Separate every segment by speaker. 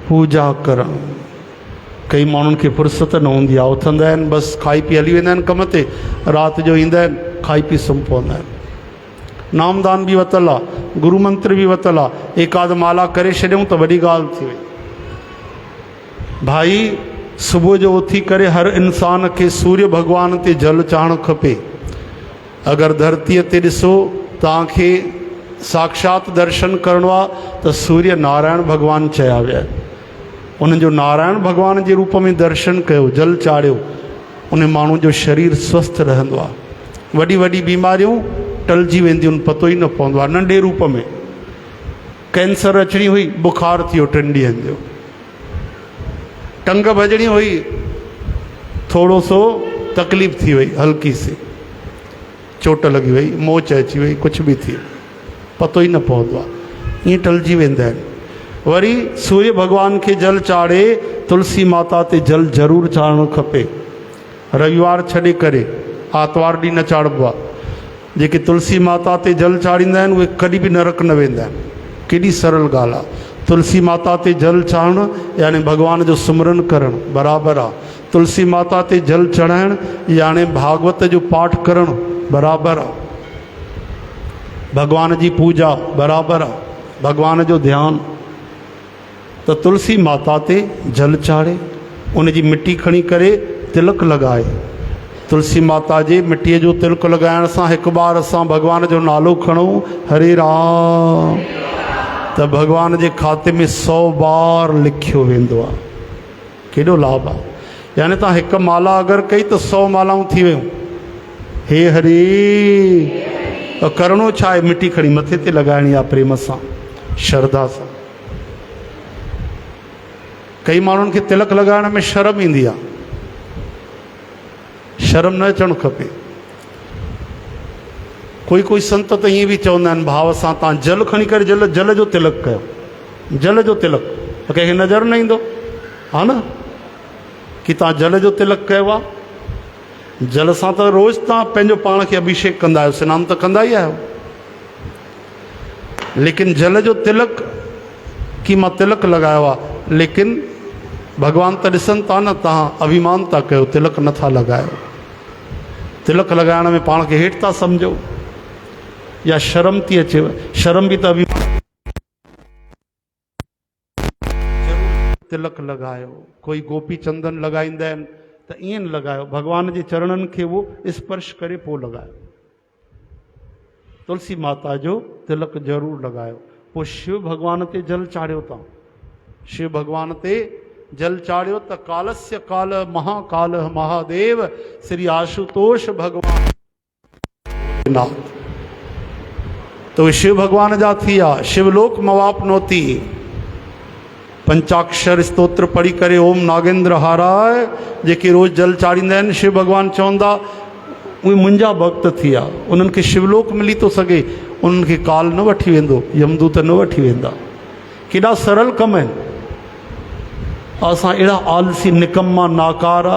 Speaker 1: पूजा करणु। कई माण्हुनि खे फुर्सत न हूंदी आहे, उथंदा आहिनि बसि खाई पी हली वेंदा आहिनि कम ते, राति जो ईंदा आहिनि खाई पी सुम्ही पवंदा आहिनि। नामदान भी वतल आहे, गुरु मंत्र भी वतल आहे, एकाध माला करे छॾियूं त वॾी ॻाल्हि थी वई। भाई सुबुह जो उथी करे हर इंसान खे सूर्य भगवान ते जल चाढ़णु खपे। अगरि धरतीअ ते ॾिसो तव्हांखे साक्षात दर्शन करिणो आहे त सूर्य नारायण भगवान चया विया आहिनि। उन्हनि जो नारायण भगवान जे रूप में दर्शन कयो, जल चाढ़ियो, उन माण्हू जो शरीर स्वस्थ रहंदो आहे। वॾी वॾी बीमारियूं टलिजी वेंदियूं आहिनि, पतो ई न पवंदो आहे। नंढे रूप में कैंसर अचणी हुई, बुखार थी वियो 3 ॾींहंनि जो। टंग भॼणी हुई, थोरो सो तकलीफ़ थी वई, हल्की सी चोट लगी वई, मोच अची वई, कुछ भी थी, पतो ही न पवंदो आहे, ईअं टलिजी वेंदा आहिनि। वरी सूर्य भगवान के जल चाढ़े, तुलसी माता ते जल ज़रूर चाढ़णु खपे। रविवार छॾे करे आर्तवार ॾींहुं न चाढ़बो आहे। जेके तुलसी माता ते जल चाढ़ींदा आहिनि उहे कॾहिं बि नरक न वेंदा आहिनि। केॾी सरल ॻाल्हि आहे। तुलसी माता ते जल चाढ़णु यानी भगवान जो सिमरन करणु बराबरि आहे। तुलसी माता ते जल चढ़ाइणु यानी भागवत जो पाठ करणु बराबरि आहे। भगवान जी पूजा बराबरि आहे, भगवान जो ध्यानु। त तुलसी माता ते जल चाढ़े, उन जी मिट्टी खणी करे तिलक लॻाए। तुलसी माता जे मिट्टीअ जो तिलक लॻाइण सां हिकु बार असां भगवान जो नालो खणूं, हरे राम, त भगवान जे खाते में 100 बार लिखियो वेंदो आहे। केॾो लाभ आहे। यानी तव्हां हिकु माला अगरि कई त 100 मालाऊं थी वियूं। हे हरे, करिणो छा आहे? मिट्टी खणी मथे ते लॻाइणी आहे, प्रेम सां, श्रद्धा सां। कई माण्हुनि खे तिलक लॻाइण में शर्म ईंदी आहे, शर्म न अचणु खपे। कोई संत त ईअं बि चवंदा आहिनि भाव सां, तव्हां जल खणी करे जल जो तिलक कयो, जल जो तिलक, त कंहिंखे नज़र न ईंदो, हा न, कि तव्हां जल जो तिलक कयो आहे। जल सां त रोज़ तव्हां पंहिंजो पाण खे अभिषेक कंदा आहियो, सनानु त कंदा ई आहियो, लेकिन जल जो तिलक कि मां तिलक लॻायो आहे, लेकिन भगवान त ॾिसनि था न, तव्हां अभिमान था कयो, तिलक नथा लॻायो। तिलक लॻाइण में पाण खे हेठि था सम्झो, या शर्म थी अचेव। शर्म बि त अभिमान। तिलक लॻायो। कोई गोपी चंदन लॻाईंदा आहिनि त ईअं न लॻायो, भगवान जे चरणनि खे उहो स्पर्श करे पोइ लॻायो। तुलसी माता जो तिलक ज़रूरु लॻायो। पोइ शिव भगवान ते जल चाढ़ियो था, शिव भगवान ते जल चाढ़ियो त कालस्य काल महाकाल महादेव श्री आशुतोष भगवान नाथ, तो शिव भगवान जा थी विया। शिवलोक मवापनोती। पंचाक्षर स्तोत्र पढ़ी करे ओम नागेंद्र हाराय जेके रोज़ जल चाढ़ींदा आहिनि, शिव भगवान चवंदा उहे मुंहिंजा भक्त थी विया, उन्हनि खे शिवलोक मिली थो सघे, उन्हनि खे काल न वठी वेंदो, यमदूत न वठी वेंदा। केॾा सरल कम आहिनि। असां अहिड़ा आलसी निकम्मा नाकारा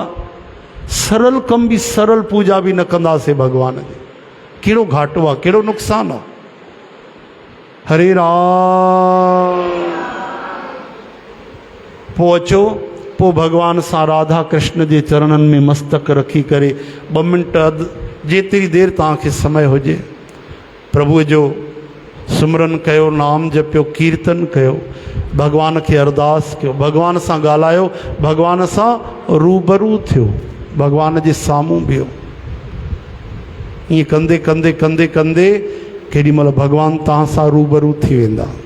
Speaker 1: सरल कम बि, सरल पूजा बि न कंदासीं भगवान जी। कहिड़ो घाटो आहे, कहिड़ो नुक़सानु आहे। हरे राम। पोइ अचो, पोइ भगवान सां राधा कृष्ण जे चरणनि में मस्तक रखी करे 2 मिंट अधु जेतिरी देरि तव्हांखे समय हुजे प्रभुअ जो सिमरन कयो, नाम जपियो, कीर्तन कयो, भगवान खे अरदास कयो, भगवान सां ॻाल्हायो, भगवान सां रूबरू थियो, भगवान जे साम्हूं बीहो। ईअं कंदे कंदे कंदे कंदे केॾी महिल भगवान तव्हां सां रूबरू थी वेंदा।